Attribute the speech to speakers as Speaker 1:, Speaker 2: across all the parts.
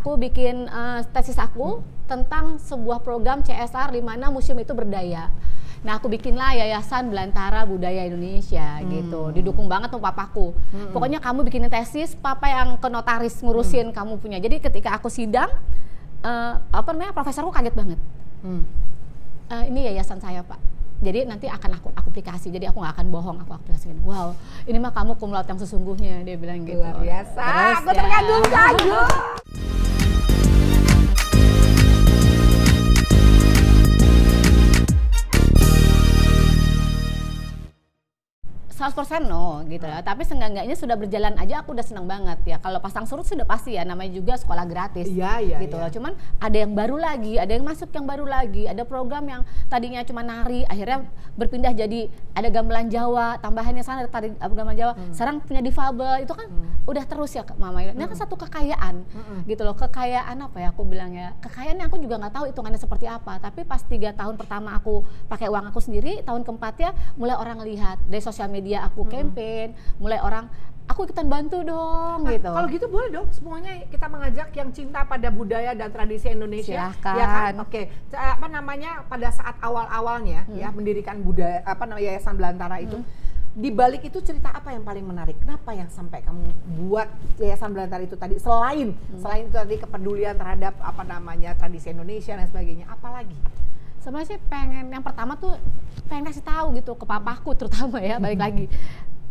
Speaker 1: aku bikin tesis aku tentang sebuah program CSR di mana museum itu berdaya. Nah, aku bikinlah Yayasan Belantara Budaya Indonesia gitu. Didukung banget sama papaku. Pokoknya kamu bikinin tesis, papa yang ke notaris ngurusin kamu punya. Jadi ketika aku sidang, profesorku kaget banget. Ini yayasan saya, Pak. Jadi nanti akan aku aplikasi. Jadi aku nggak akan bohong, aku aplikasiin. Wow, ini mah kamu cum laude yang sesungguhnya, dia bilang gitu.
Speaker 2: Luar biasa.
Speaker 1: Terus,
Speaker 2: aku terkagum-kagum.
Speaker 1: 100% no gitu ya, tapi seenggak-enggaknya sudah berjalan aja aku udah senang banget ya. Kalau pasang surut sudah pasti ya, namanya juga sekolah gratis gitu loh. Cuman ada yang baru lagi, ada yang masuk yang baru lagi, ada program yang tadinya cuma nari akhirnya berpindah jadi ada gamelan Jawa, tambahannya sana ada tari gamelan Jawa, sekarang punya difabel, itu kan udah terus ya Mama. Ini kan satu kekayaan gitu loh, kekayaan apa ya aku bilang ya, kekayaan yang aku juga nggak tahu hitungannya seperti apa, tapi pas 3 tahun pertama aku pakai uang aku sendiri, tahun keempatnya mulai orang lihat dari sosial media aku campaign, mulai orang aku ikutan bantu dong gitu.
Speaker 2: Kalau gitu boleh dong semuanya kita mengajak yang cinta pada budaya dan tradisi Indonesia.
Speaker 1: Silahkan.
Speaker 2: Ya kan? Oke. Apa namanya pada saat awal-awalnya ya mendirikan budaya Yayasan Belantara itu. Di balik itu cerita apa yang paling menarik? Kenapa yang sampai kamu buat Yayasan Belantara itu tadi selain itu tadi kepedulian terhadap tradisi Indonesia dan sebagainya, apalagi?
Speaker 1: Sebenarnya sih pengen, yang pertama tuh pengen kasih tahu gitu ke papaku terutama ya, balik lagi,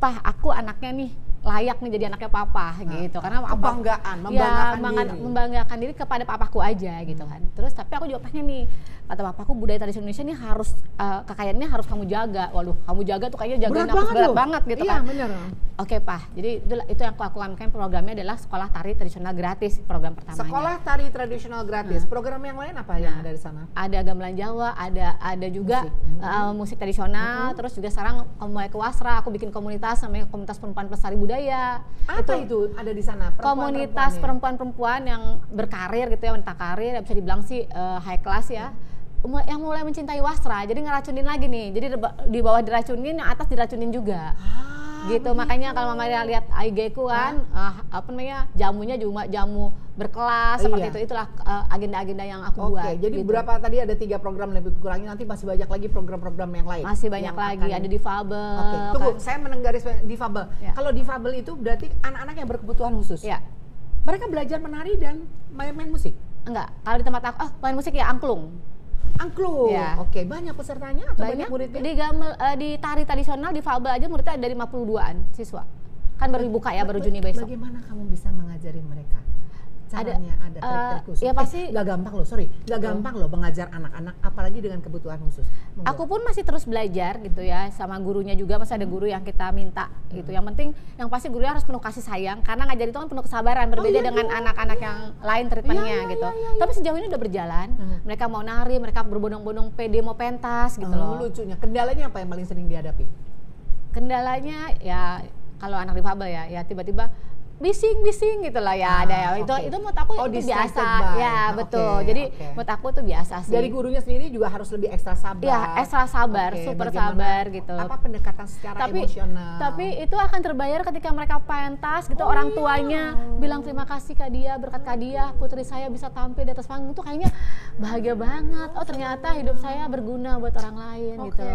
Speaker 1: Pah aku anaknya nih layak nih jadi anaknya papa gitu, karena membanggakan diri kepada papaku aja gitu kan. Terus tapi aku juga pengen nih, kata papaku budaya tradisi Indonesia ini harus kekayaannya harus kamu jaga. Waduh, kamu jaga tuh kayaknya jagain aku berat banget gitu kan.
Speaker 2: Bener.
Speaker 1: Oke Pah, jadi itu yang aku lakukan, programnya adalah sekolah tari tradisional gratis, program pertamanya.
Speaker 2: Sekolah tari tradisional gratis. Program yang lain apa yang ada di sana?
Speaker 1: Ada gamelan Jawa, ada juga musik tradisional, terus juga sekarang mulai ke Wasra, aku bikin komunitas namanya Komunitas Perempuan Pelestari Budaya.
Speaker 2: Apa itu ada di sana?
Speaker 1: Komunitas perempuan-perempuan yang berkarir gitu ya, wanita karir, bisa dibilang sih high class ya. Yang mulai mencintai Wasra, jadi ngeracunin lagi nih. Jadi di bawah diracunin, yang atas diracunin juga. Gitu, makanya kalau Mama lihat IG ku kan, jamunya juga jamu berkelas seperti itu. Itulah agenda-agenda yang aku buat.
Speaker 2: Oke, jadi
Speaker 1: gitu.
Speaker 2: berapa tadi ada 3 program lebih kurangnya, nanti masih banyak lagi program-program yang lain.
Speaker 1: Masih banyak lagi, ada difabel.
Speaker 2: Oke, tunggu, saya menenggaris difabel. Kalau difabel itu berarti anak-anak yang berkebutuhan khusus.
Speaker 1: Ya.
Speaker 2: Mereka belajar menari dan main musik?
Speaker 1: Enggak, kalau di tempat aku, main musik ya angklung.
Speaker 2: Angklung,
Speaker 1: ya.
Speaker 2: Oke. Banyak pesertanya atau banyak muridnya?
Speaker 1: Di tari tradisional, di fabel aja muridnya dari 52-an siswa. Kan baru dibuka ya, baru Juni besok.
Speaker 2: Bagaimana kamu bisa mengajari mereka? Caranya ada trik-trik khusus?
Speaker 1: Ya pasti
Speaker 2: gak gampang loh, gak gampang loh mengajar anak-anak, apalagi dengan kebutuhan khusus.
Speaker 1: Aku pun masih terus belajar gitu ya, sama gurunya juga, masih ada guru yang kita minta gitu. Yang penting, yang pasti gurunya harus penuh kasih sayang, karena ngajar itu kan penuh kesabaran, berbeda dengan anak-anak yang lain treatmentnya gitu. Tapi sejauh ini udah berjalan, mereka mau nari, mereka berbondong-bondong pede mau pentas gitu loh.
Speaker 2: Lucunya, kendalanya apa yang paling sering dihadapi?
Speaker 1: Kendalanya ya, kalau anak difabel ya tiba-tiba bising gitu lah ya, ada ya. Itu menurut aku itu biasa ya, betul. Jadi menurut aku itu biasa sih.
Speaker 2: Dari gurunya sendiri juga harus lebih ekstra sabar.
Speaker 1: Ya, ekstra sabar, super sabar gitu.
Speaker 2: Apa pendekatan secara emosional?
Speaker 1: Tapi itu akan terbayar ketika mereka pentas gitu, orang tuanya bilang terima kasih Kak Dia, berkat Kak Dia putri saya bisa tampil di atas panggung, tuh kayaknya bahagia banget. Oh, ternyata hidup saya berguna buat orang lain gitu.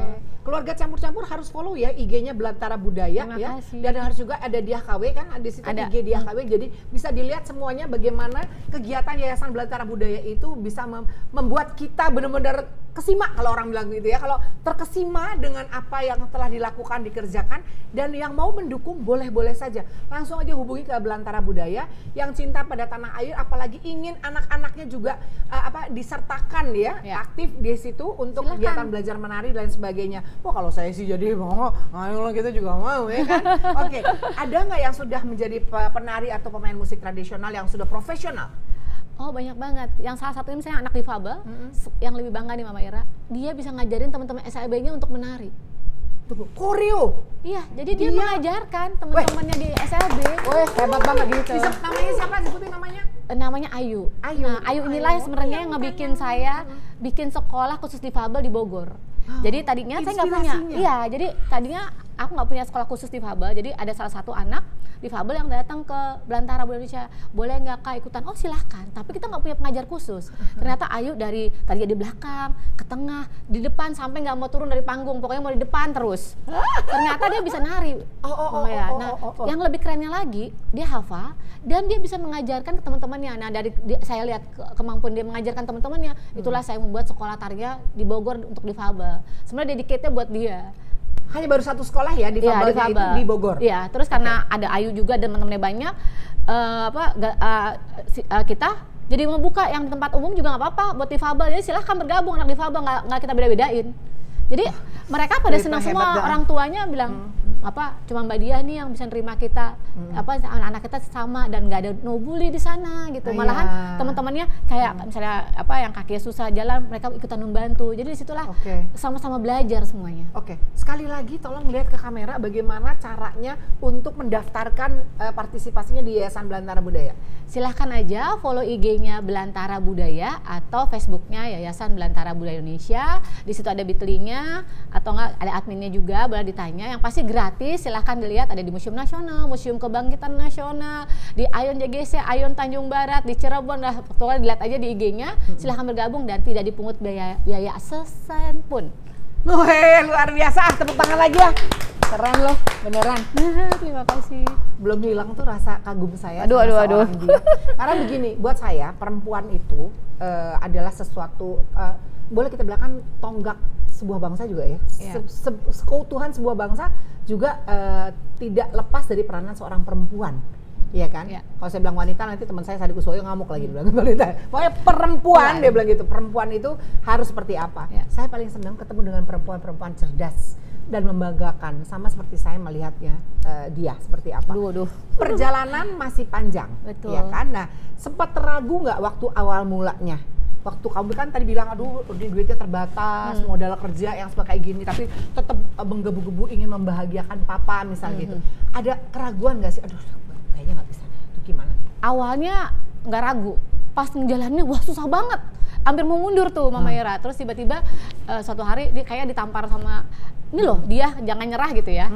Speaker 2: Keluarga campur-campur harus follow ya IG-nya Belantara Budaya ya. Dan harus juga ada Diah KW kan, di situ ada IG Diah KW, jadi bisa dilihat semuanya bagaimana kegiatan Yayasan Belantara Budaya itu bisa membuat kita benar-benar kesima, kalau orang bilang gitu ya. Kalau terkesima dengan apa yang telah dilakukan, dikerjakan, dan yang mau mendukung boleh-boleh saja. Langsung aja hubungi ke Belantara Budaya yang cinta pada tanah air, apalagi ingin anak-anaknya juga disertakan ya, aktif di situ untuk kegiatan belajar menari dan lain sebagainya. Wah, kalau saya sih jadi ayolah kita juga mau ya kan. Oke, ada nggak yang sudah menjadi penari atau pemain musik tradisional yang sudah profesional?
Speaker 1: Oh, banyak banget. Yang salah satunya misalnya anak difabel, yang lebih bangga nih Mama Ira, dia bisa ngajarin teman-teman SLB-nya untuk menari.
Speaker 2: Tunggu, koreo?
Speaker 1: Iya, jadi dia mengajarkan teman-temannya di SLB.
Speaker 2: Wah, hebat banget gitu. Namanya siapa? Sebutin namanya?
Speaker 1: Namanya Ayu. Nah, Ayu inilah sebenarnya yang ngebikin saya bikin sekolah khusus difabel di Bogor. Jadi tadinya saya nggak punya. Iya, jadi tadinya aku nggak punya sekolah khusus difabel, jadi ada salah satu anak difabel yang datang ke Belantara Budaya Indonesia, boleh nggak Kak ikutan? Oh silahkan, tapi kita nggak punya pengajar khusus. Ternyata Ayu dari tadi di belakang, ke tengah, di depan, sampai nggak mau turun dari panggung, pokoknya mau di depan terus. Ternyata dia bisa nari. Yang lebih kerennya lagi, dia hafal dan dia bisa mengajarkan ke teman-temannya. Nah saya lihat kemampuan dia mengajarkan teman-temannya, itulah saya membuat sekolah tarinya di Bogor untuk difabel. Sebenarnya dedicate-nya buat dia.
Speaker 2: Hanya baru satu sekolah ya di Fabelnya itu di Bogor.
Speaker 1: Iya, terus karena ada Ayu juga dan teman-temannya banyak, kita jadi membuka yang di tempat umum juga nggak apa-apa buat difabel. Jadi silahkan bergabung anak difabel, nggak kita beda-bedain. Jadi mereka pada senang semua, orang tuanya bilang cuma Mbak Dia nih yang bisa nerima kita, anak-anak kita sama dan nggak ada no bully di sana gitu. Malahan teman-temannya kayak misalnya yang kakinya susah jalan, mereka ikutan membantu. Jadi disitulah sama-sama belajar semuanya.
Speaker 2: Sekali lagi tolong lihat ke kamera bagaimana caranya untuk mendaftarkan partisipasinya di Yayasan Belantara Budaya.
Speaker 1: Silahkan aja follow IG-nya Belantara Budaya atau Facebook-nya Yayasan Belantara Budaya Indonesia. Di situ ada bit.ly-nya atau enggak ada adminnya juga, boleh ditanya. Yang pasti gratis, silahkan dilihat, ada di Museum Nasional, Museum Kebangkitan Nasional, di Ayon JGC, Ayon Tanjung Barat, di Cirebon, pokoknya dilihat aja di IG-nya. Silahkan bergabung dan tidak dipungut biaya sesen pun.
Speaker 2: Luar biasa, tepuk tangan lagi ya. Keren loh, beneran.
Speaker 1: Terima kasih.
Speaker 2: Belum hilang tuh rasa kagum saya.
Speaker 1: Aduh.
Speaker 2: Karena begini, buat saya perempuan itu adalah sesuatu, boleh kita bilang tonggak sebuah bangsa juga ya. Keutuhan sebuah bangsa juga tidak lepas dari peranan seorang perempuan. Iya kan? Kalau saya bilang wanita, nanti teman saya Sadi Kusoyo ngamuk lagi bilang wanita. Pokoknya perempuan, dia bilang gitu. Perempuan itu harus seperti apa? Saya paling senang ketemu dengan perempuan-perempuan cerdas dan membanggakan, sama seperti saya melihatnya dia seperti apa. Perjalanan masih panjang, ya kan? Nah, sempat ragu nggak waktu awal mulanya? Waktu kamu kan tadi bilang, aduh duitnya terbatas, modal kerja yang kayak gini, tapi tetap menggebu-gebu ingin membahagiakan papa misalnya gitu. Ada keraguan nggak sih? Aduh, kayaknya nggak bisa. Itu gimana nih?
Speaker 1: Awalnya nggak ragu, pas ngejalaninnya wah susah banget, hampir mau mundur tuh Mama Ira. Terus tiba-tiba suatu hari dia kayak ditampar sama ini loh, dia jangan nyerah gitu ya.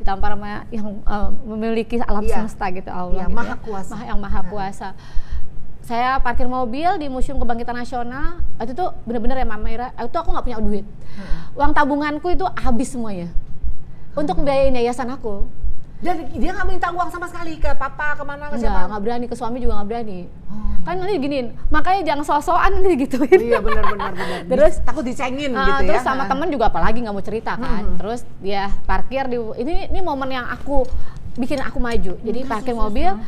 Speaker 1: Ditampar sama yang memiliki alam semesta gitu, Allah gitu
Speaker 2: Maha Kuasa.
Speaker 1: Yang Maha Kuasa. Saya parkir mobil di Museum Kebangkitan Nasional, itu tuh bener-bener ya Mama Ira, itu aku nggak punya duit. Uang tabunganku itu habis semuanya untuk membiayain yayasan aku.
Speaker 2: Dan dia nggak minta uang sama sekali ke papa, kemana, ke siapa?
Speaker 1: Nggak berani, ke suami juga nggak berani. Kan nanti giniin, makanya jangan so-soan nanti digituin.
Speaker 2: Iya benar. Terus takut dicengin gitu ya.
Speaker 1: Terus sama temen juga apalagi nggak mau cerita kan. Terus dia parkir di ini momen yang aku bikin aku maju. Jadi parkir mobil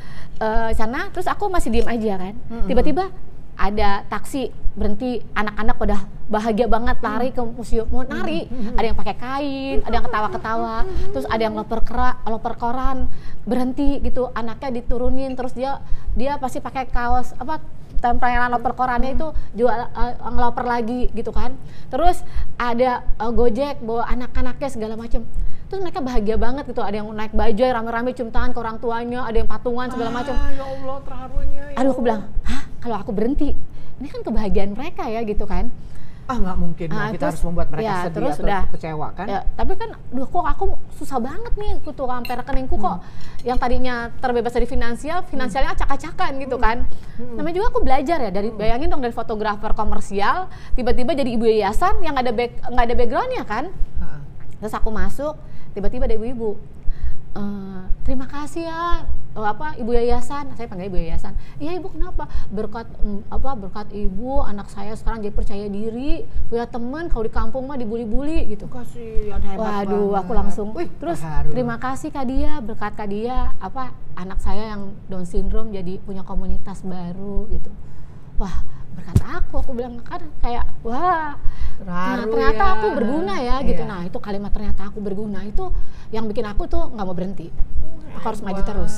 Speaker 1: sana, terus aku masih diem aja kan. Tiba-tiba ada taksi berhenti, anak-anak udah bahagia banget lari ke museum, mau nari. Ada yang pakai kain, ada yang ketawa-ketawa, terus ada yang loper koran, berhenti gitu, anaknya diturunin, terus dia pasti pakai kaos tempelan loper korannya itu jual ngeloper lagi gitu kan. Terus ada Gojek bawa anak-anaknya segala macam. Terus mereka bahagia banget gitu, ada yang naik bajai rame-rame cium tangan ke orang tuanya, ada yang patungan segala macam.
Speaker 2: Ya Allah, terharunya.
Speaker 1: Aduh, aku bilang, kalau aku berhenti, ini kan kebahagiaan mereka ya gitu kan.
Speaker 2: Nggak mungkin kita harus membuat mereka sedih
Speaker 1: terus
Speaker 2: atau kecewa kan.
Speaker 1: Tapi kan kok aku susah banget nih tuh sampai rekeningku kok yang tadinya terbebas dari finansialnya acak-acakan gitu kan. Namanya juga aku belajar ya, dari bayangin dong, dari fotografer komersial tiba-tiba jadi ibu yayasan yang nggak ada backgroundnya kan. Terus aku masuk, tiba-tiba ada ibu-ibu, terima kasih ya ibu yayasan. Saya panggil ibu yayasan. Iya ibu, kenapa? Berkat ibu, anak saya sekarang jadi percaya diri, punya teman, kalau di kampung mah dibully-bully gitu.
Speaker 2: Kasihan, hebat.
Speaker 1: Waduh, aku langsung terus terima kasih Kak Dia, berkat Kak Dia anak saya yang Down syndrome jadi punya komunitas baru gitu. Wah, berkat aku bilang kan kayak wah, ternyata aku berguna ya gitu. Nah, itu kalimat ternyata aku berguna itu yang bikin aku tuh nggak mau berhenti. Aku harus maju terus.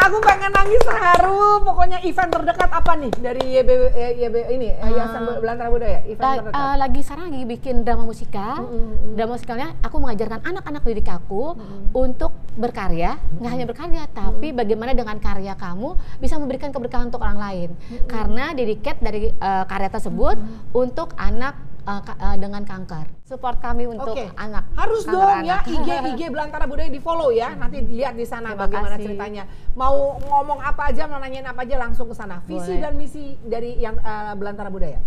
Speaker 2: Aku pengen nangis, terharu. Pokoknya event terdekat apa nih dari YB ini Yayasan Belantara Budaya? Event terdekat.
Speaker 1: Sekarang lagi bikin drama musikal. Drama musikalnya aku mengajarkan anak-anak didik aku untuk berkarya. Nggak hanya berkarya, tapi bagaimana dengan karya kamu bisa memberikan keberkahan untuk orang lain. Karena dediket dari karya tersebut untuk anak dengan kanker. Support kami untuk anak.
Speaker 2: Harus dong ya, IG Belantara Budaya di follow ya. Nanti lihat di sana bagaimana ceritanya. Mau ngomong apa aja, mau nanyain apa aja langsung ke sana. Visi dan misi dari yang Belantara Budaya.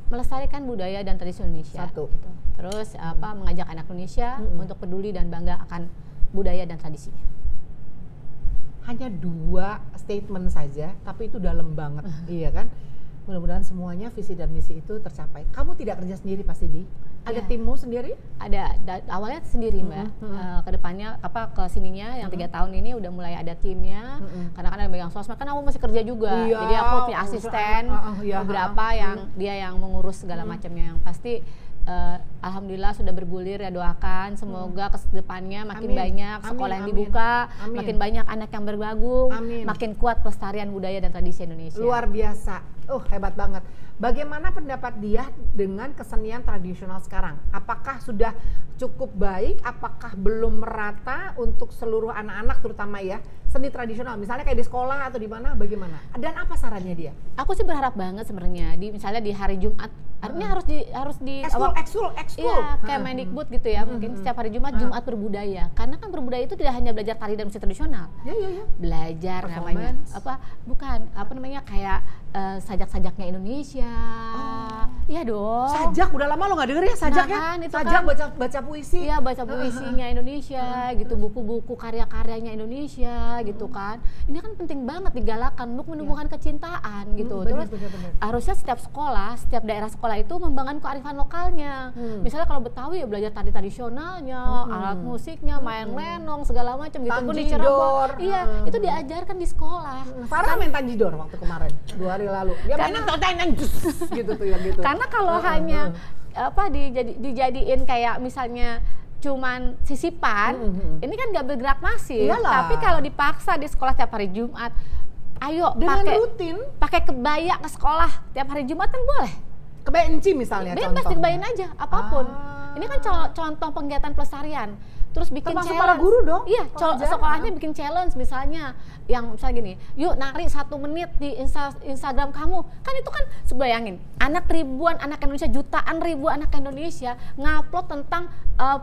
Speaker 1: Melestarikan budaya dan tradisi Indonesia.
Speaker 2: Satu.
Speaker 1: Gitu. Terus mengajak anak Indonesia untuk peduli dan bangga akan budaya dan tradisinya.
Speaker 2: Hanya 2 statement saja, tapi itu dalam banget, iya kan? Mudah-mudahan semuanya visi dan misi itu tercapai. Kamu tidak kerja sendiri pasti ada timmu sendiri?
Speaker 1: Ada, awalnya sendiri Mbak. Kedepannya ke sininya yang 3 tahun ini udah mulai ada timnya. Karena kan ada megang sosmed, kan aku masih kerja juga. Iya, jadi aku punya asisten beberapa yang dia yang mengurus segala macamnya. Yang pasti alhamdulillah sudah bergulir ya, doakan semoga ke depannya makin banyak sekolah yang dibuka, makin banyak anak yang bergabung, makin kuat pelestarian budaya dan tradisi Indonesia.
Speaker 2: Luar biasa, hebat banget. Bagaimana pendapat dia dengan kesenian tradisional sekarang? Apakah sudah cukup baik? Apakah belum merata untuk seluruh anak-anak terutama ya seni tradisional? Misalnya kayak di sekolah atau di mana? Bagaimana? Dan apa sarannya dia?
Speaker 1: Aku sih berharap banget sebenarnya misalnya di hari Jumat. Artinya harus di
Speaker 2: ekskul.
Speaker 1: Iya, kayak Mendikbud gitu ya. Mungkin setiap hari Jumat berbudaya. Karena kan berbudaya itu tidak hanya belajar tari dan musik tradisional.
Speaker 2: Iya.
Speaker 1: Belajar namanya kayak sajak-sajaknya Indonesia. Iya dong.
Speaker 2: Sajak udah lama lo nggak denger ya sajak ya?
Speaker 1: Kan,
Speaker 2: sajak baca puisi.
Speaker 1: Iya, baca puisinya Indonesia gitu, buku-buku karya-karyanya Indonesia gitu kan. Ini kan penting banget digalakan untuk menumbuhkan kecintaan gitu. Terus harusnya setiap sekolah, setiap daerah sekolah itu membangun kearifan lokalnya. Misalnya kalau Betawi ya belajar tari tradisionalnya, alat musiknya, main lenong segala macam gitu. Pun di Cirebon. Iya, itu diajarkan di sekolah.
Speaker 2: Farah main tanjidor waktu kemarin 2 hari lalu. Dia mainin totenan gitu tuh ya gitu.
Speaker 1: Karena kalau hanya dijadiin kayak misalnya cuman sisipan, ini kan nggak bergerak masif. Tapi kalau dipaksa di sekolah tiap hari Jumat, ayo pakai kebaya ke sekolah tiap hari Jumat kan boleh.
Speaker 2: Kebaya enci misalnya.
Speaker 1: Bebas dikebayin aja apapun. Ini kan contoh kegiatan pelestarian. Terus bikin
Speaker 2: termasuk
Speaker 1: challenge.
Speaker 2: Para guru dong?
Speaker 1: Iya, sekolahnya bikin challenge misalnya. Yang misalnya gini, yuk nari 1 menit di Instagram kamu. Kan itu kan, bayangin, ribuan anak Indonesia, jutaan ribu anak Indonesia ngupload tentang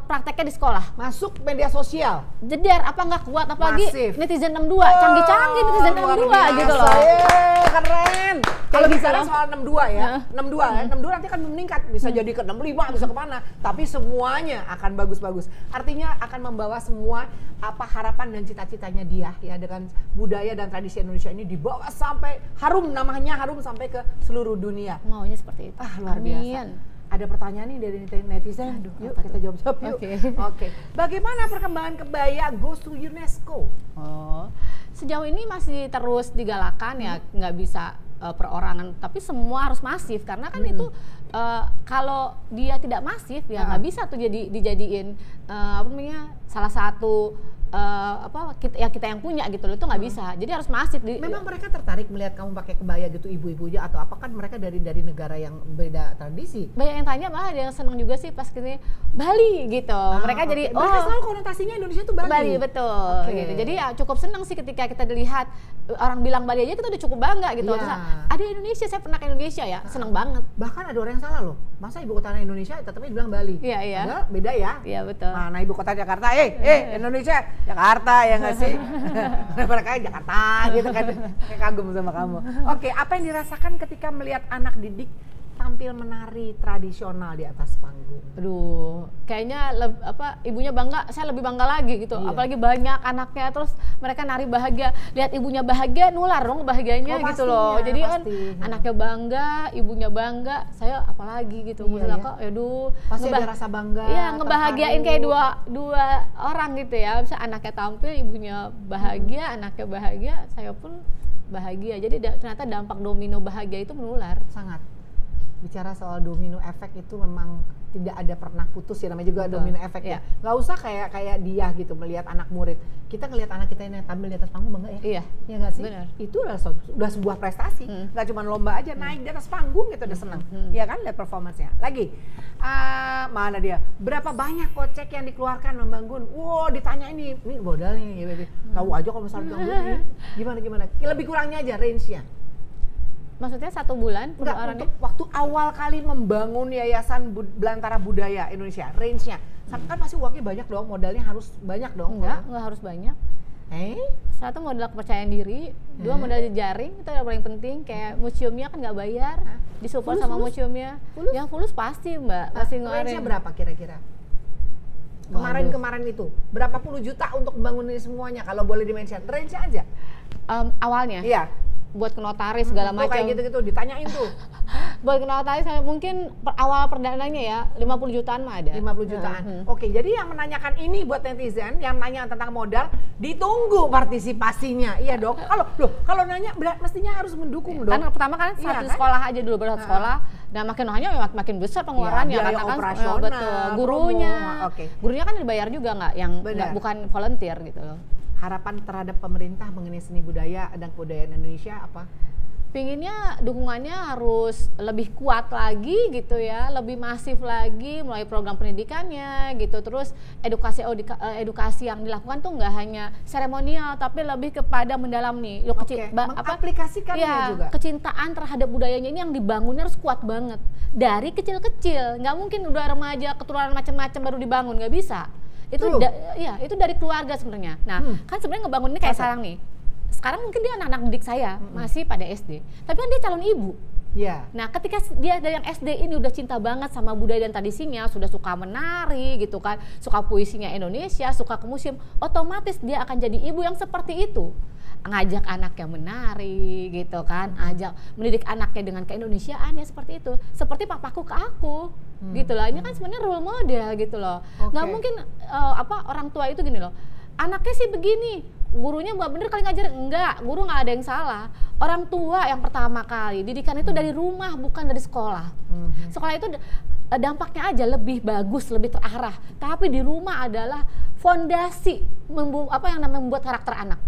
Speaker 1: prakteknya di sekolah.
Speaker 2: Masuk media sosial.
Speaker 1: Jeder, apa nggak kuat, apalagi netizen 62, canggih-canggih netizen 62 gitu loh.
Speaker 2: Keren. Kalau bicara soal 62 ya, 62 nanti kan meningkat, bisa jadi ke 65, bisa kemana. Tapi semuanya akan bagus-bagus. Artinya akan membawa semua harapan dan cita-citanya dia ya dengan budaya dan tradisi Indonesia ini dibawa sampai namanya harum sampai ke seluruh dunia.
Speaker 1: Maunya seperti itu.
Speaker 2: Luar biasa. Ada pertanyaan nih dari netizen. Yuk kita jawab yuk. Oke. Bagaimana perkembangan kebaya goes to UNESCO?
Speaker 1: Sejauh ini masih terus digalakan ya, nggak bisa perorangan, tapi semua harus masif karena kan itu kalau dia tidak masif ya nggak bisa tuh dijadiin salah satu kita yang punya gitu loh, itu nggak bisa. Jadi harus masif.
Speaker 2: Memang mereka tertarik melihat kamu pakai kebaya gitu, ibu-ibunya, atau apakah mereka dari negara yang beda tradisi?
Speaker 1: Banyak yang tanya, malah ada yang senang juga sih pas gini Bali gitu. Mereka jadi
Speaker 2: mereka selalu konotasinya Indonesia tuh Bali.
Speaker 1: Bali betul. Gitu. Jadi ya cukup senang sih ketika kita dilihat orang bilang Bali aja kita udah cukup bangga gitu. Terus, ada Indonesia, saya pernah ke Indonesia ya, senang banget.
Speaker 2: Bahkan ada orang yang salah loh, masa ibu kota Indonesia tetapnya dibilang Bali?
Speaker 1: Iya.
Speaker 2: Padahal beda ya.
Speaker 1: Iya betul.
Speaker 2: Nah ibu kota Jakarta, Indonesia, Jakarta ya nggak sih? Mereka Jakarta gitu kan, kayak kagum sama kamu. Oke, apa yang dirasakan ketika melihat anak didik tampil menari tradisional di atas panggung?
Speaker 1: Aduh, kayaknya ibunya bangga, saya lebih bangga lagi gitu. Iya. Apalagi banyak anaknya, terus mereka nari bahagia, lihat ibunya bahagia, nular dong bahagianya gitu loh. Jadi kan anaknya bangga, ibunya bangga, saya apalagi gitu. Maksudnya kok,
Speaker 2: pasti ada rasa bangga.
Speaker 1: Iya, ngebahagiain kayak dua orang gitu ya. Misalnya anaknya tampil, ibunya bahagia, anaknya bahagia, saya pun bahagia. Jadi ternyata dampak domino bahagia itu menular.
Speaker 2: Sangat. Bicara soal domino efek itu memang tidak ada pernah putus ya, namanya juga domino efek ya. Nggak usah kayak dia gitu melihat anak murid. Kita ngelihat anak kita yang tampil di atas panggung bangga ya.
Speaker 1: Iya.
Speaker 2: Ya nggak sih?
Speaker 1: Benar.
Speaker 2: Itu udah sebuah prestasi. Nggak cuma lomba aja, naik di atas panggung gitu udah seneng. Ya kan, lihat performance-nya. Lagi, mana dia? Berapa banyak kocek yang dikeluarkan membangun? Wow, ditanya ini modal nih. Tahu aja kalau misalnya gimana? Lebih kurangnya aja range-nya.
Speaker 1: Maksudnya 1 bulan?
Speaker 2: Enggak, untuk waktu awal kali membangun Yayasan Belantara Budaya Indonesia, range-nya. Kan pasti uangnya banyak dong, modalnya harus banyak dong.
Speaker 1: Enggak harus banyak. 1 modal kepercayaan diri, 2 modal jejaring, itu yang paling penting. Kayak museumnya kan nggak bayar, disupport sama museumnya. Yang fulus pasti Mbak, pasti ngeluarin.
Speaker 2: Range-nya berapa kira-kira? Kemarin itu, berapa puluh juta untuk membangun ini semuanya, kalau boleh di-mention, range-nya aja?
Speaker 1: Awalnya?
Speaker 2: Iya.
Speaker 1: Buat ke notaris segala macam.
Speaker 2: Kayak gitu-gitu, ditanyain tuh.
Speaker 1: Buat ke notaris mungkin awal perdananya ya 50 jutaan mah ada.
Speaker 2: 50 jutaan. Oke, jadi yang menanyakan ini buat netizen yang nanya tentang modal, ditunggu partisipasinya. Iya dong. Kalau nanya mestinya harus mendukung dong.
Speaker 1: Kan pertama kan satu sekolah aja dulu, baru satu sekolah. Dan makin nanya makin besar pengeluarannya
Speaker 2: karena kan
Speaker 1: betul. Gurunya kan dibayar juga nggak, yang bukan volunteer gitu loh.
Speaker 2: Harapan terhadap pemerintah mengenai seni budaya dan kebudayaan Indonesia apa?
Speaker 1: Pinginnya dukungannya harus lebih kuat lagi gitu ya, lebih masif lagi melalui program pendidikannya gitu. Terus edukasi yang dilakukan tuh nggak hanya seremonial, tapi lebih kepada mendalam nih.
Speaker 2: Mengaplikasikannya juga.
Speaker 1: Kecintaan terhadap budayanya ini yang dibangunnya harus kuat banget dari kecil-kecil. Nggak mungkin udah remaja keturunan macam-macam baru dibangun, nggak bisa. Itu dari keluarga sebenarnya. Nah, kan sebenarnya ngebangun ini kayak sekarang nih. Sekarang mungkin dia anak-anak didik saya masih pada SD, tapi kan dia calon ibu.
Speaker 2: Yeah.
Speaker 1: Nah, ketika dia dari yang SD ini udah cinta banget sama budaya dan tradisinya, sudah suka menari gitu kan, suka puisinya Indonesia, suka ke museum, otomatis dia akan jadi ibu yang seperti itu. Ngajak anaknya menari gitu kan, mendidik anaknya dengan keindonesiaannya seperti itu. Seperti papaku ke aku. Gitu loh. Ini kan sebenarnya role model gitu loh. Nggak mungkin orang tua itu gini loh. Anaknya sih begini, gurunya nggak bener kali ngajar. Enggak, guru nggak ada yang salah. Orang tua yang pertama kali, didikan itu dari rumah bukan dari sekolah. Sekolah itu dampaknya aja lebih bagus, lebih terarah. Tapi di rumah adalah fondasi membuat karakter anak.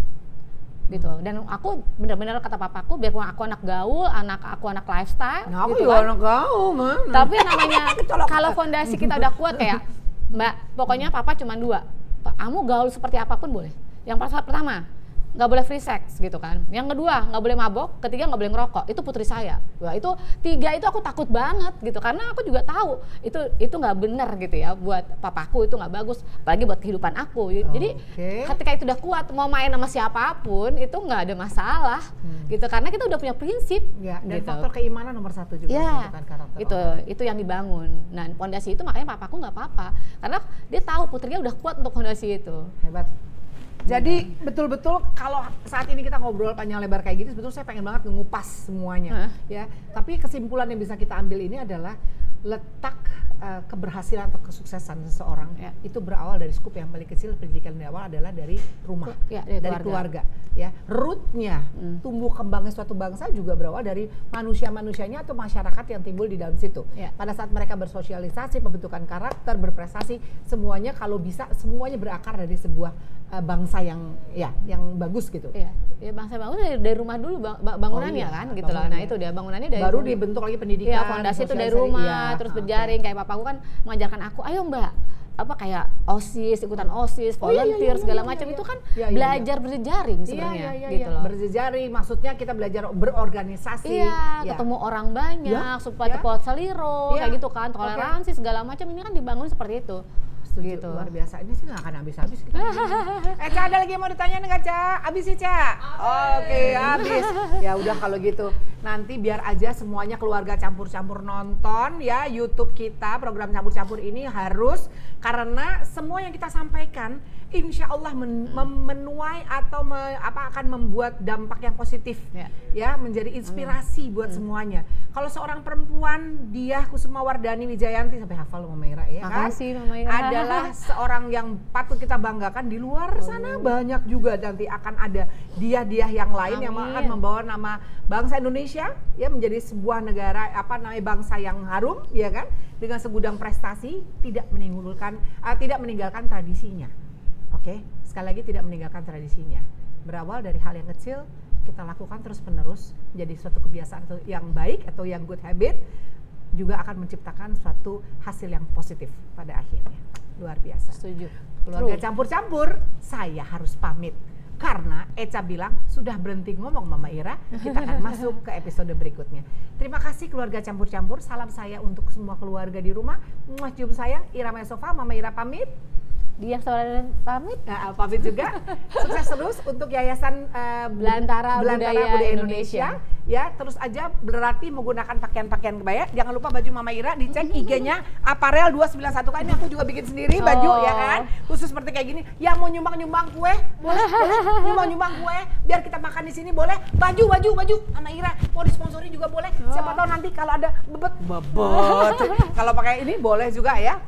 Speaker 1: Gitu. Dan aku benar-benar kata papaku, biarpun aku anak gaul, aku anak lifestyle.
Speaker 2: Nah, aku juga anak gaul, mana?
Speaker 1: Tapi namanya kalau fondasi kita udah kuat kayak Mbak, pokoknya papa cuma 2. Kamu gaul seperti apapun boleh. Yang pertama, nggak boleh free sex gitu kan. Yang kedua, nggak boleh mabok. Ketiga, nggak boleh ngerokok. Itu putri saya. Wah, itu 3 itu aku takut banget gitu, karena aku juga tahu itu nggak benar gitu ya buat papaku, itu nggak bagus, apalagi buat kehidupan aku. Jadi ketika itu udah kuat, mau main sama siapapun itu nggak ada masalah gitu, karena kita udah punya prinsip.
Speaker 2: Ya, dan
Speaker 1: gitu.
Speaker 2: faktor keimanan nomor 1 juga menentukan karakter.
Speaker 1: Itu yang dibangun. Nah, fondasi itu makanya papaku nggak apa-apa, karena dia tahu putrinya udah kuat untuk fondasi itu.
Speaker 2: Hebat. Jadi betul-betul kalau saat ini kita ngobrol panjang lebar kayak gitu, sebetulnya saya pengen banget ngupas semuanya, ya. Tapi kesimpulan yang bisa kita ambil ini adalah letak keberhasilan atau kesuksesan seseorang itu berawal dari skup yang paling kecil. Pendidikan dari awal adalah dari rumah, dari keluarga. Ya, rootnya tumbuh kembangnya suatu bangsa juga berawal dari manusia-manusianya atau masyarakat yang timbul di dalam situ. Pada saat mereka bersosialisasi, pembentukan karakter, berprestasi, semuanya kalau bisa semuanya berakar dari sebuah bangsa yang bagus gitu.
Speaker 1: Ya bangsa bagus dari rumah dulu bangunannya kan gitu loh. Nah, itu dia bangunannya dari
Speaker 2: baru dibentuk lagi pendidikan.
Speaker 1: Ya, fondasi itu dari rumah, terus berjaring. Kayak papaku kan mengajarkan aku, ayo Mbak, kayak OSIS, ikutan OSIS, volunteer segala macam itu kan belajar berjejaring sebenarnya gitu loh.
Speaker 2: Berjejaring maksudnya kita belajar berorganisasi.
Speaker 1: Ketemu orang banyak supaya tepat seliro kayak gitu kan, toleransi segala macam ini kan dibangun seperti itu. Gitu.
Speaker 2: Luar biasa, ini sih nggak akan habis-habis kita. Ca, ada lagi yang mau ditanya nggak, Ca? Habis sih, Ca? Oke, habis. Ya udah kalau gitu, nanti biar aja semuanya keluarga campur-campur nonton ya YouTube kita, program campur-campur ini harus, karena semua yang kita sampaikan insya Allah menuai atau akan membuat dampak yang positif ya, menjadi inspirasi buat semuanya. Kalau seorang perempuan, Diah Kusumawardhani Wijayanti, sampai hafal Mama Ira ya kan?
Speaker 1: Makasih Mama Ira.
Speaker 2: Adalah seorang yang patut kita banggakan. Di luar sana banyak juga nanti akan ada Diah-Diah yang lain yang akan membawa nama bangsa Indonesia ya menjadi sebuah negara bangsa yang harum ya kan, dengan segudang prestasi, tidak meninggalkan tradisinya. Oke, sekali lagi tidak meninggalkan tradisinya. Berawal dari hal yang kecil, kita lakukan terus-menerus menjadi suatu kebiasaan yang baik atau yang good habit, juga akan menciptakan suatu hasil yang positif pada akhirnya. Luar biasa.
Speaker 1: Setuju.
Speaker 2: Keluarga campur-campur, saya harus pamit. Karena Eca bilang sudah berhenti ngomong Mama Ira, kita akan masuk ke episode berikutnya. Terima kasih keluarga campur-campur, salam saya untuk semua keluarga di rumah. Cium sayang, Ira Mesofa, Mama Ira pamit.
Speaker 1: Dia saudara pamit.
Speaker 2: Pamit juga. Sukses terus untuk Yayasan
Speaker 1: Belantara Budaya Indonesia.
Speaker 2: Ya, terus aja berarti menggunakan pakaian-pakaian kebaya. Jangan lupa baju Mama Ira, dicek IG-nya Aparel 291. Ini aku juga bikin sendiri baju ya kan. Khusus seperti kayak gini. Yang mau nyumbang kue, boleh. Nyumbang kue, biar kita makan di sini boleh. Baju Mama Ira mau disponsori juga boleh. Siapa tahu nanti kalau ada bebet. Kalau pakai ini boleh juga ya.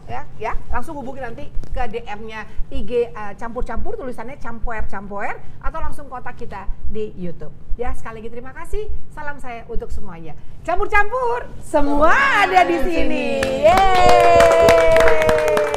Speaker 2: Langsung hubungi nanti ke DM-nya IG campur-campur, tulisannya campuer atau langsung kontak kita di YouTube. Ya, sekali lagi terima kasih. Salam saya untuk semuanya. Campur-campur, semua ada di sini. Yeay.